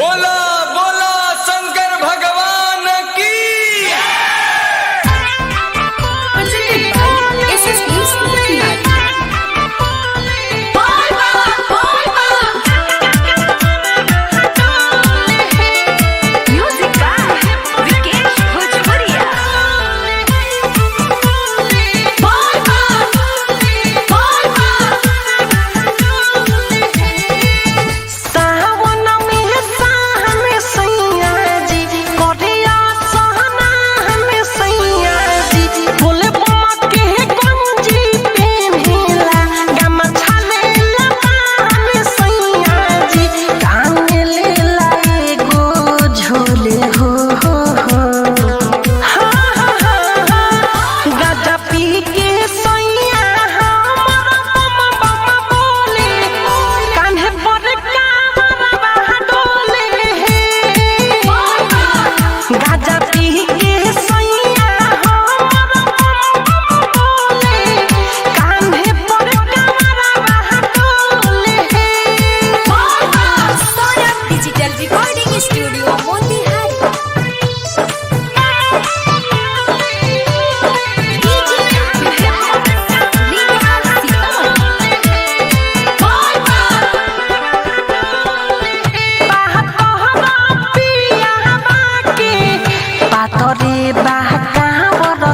बोला बोला शंकर भगवान की।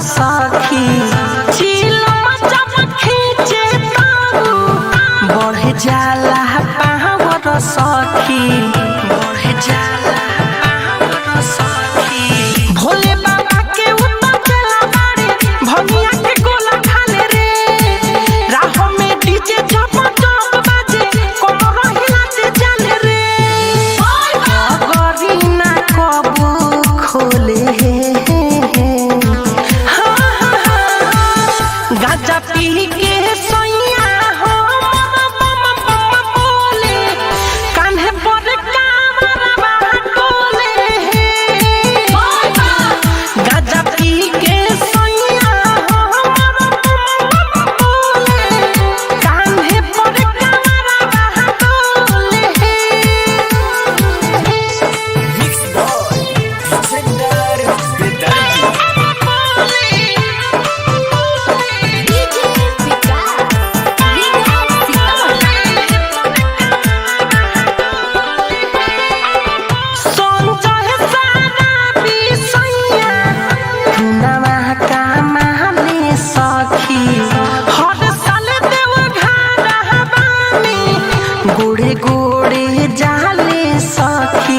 सखी खींचे बढ़ जाला पावर सखी बढ़ जाला पावर सखी भोले बाबा के ऊपर चला बाड़े भंगिया के गोला खाले रे राह में डीजे जब जब बाजे कोमर हिलाते जाले रे गरी ना कबू खोले गाजा पी के सोइया हो बोले कान्हे पर कामरवा डोले गाजा पी के सोइया हो बोले कान्हे पर कामरवा डोले मिक्स बॉय जिंदार गोड़े गोड़े जाले सखी।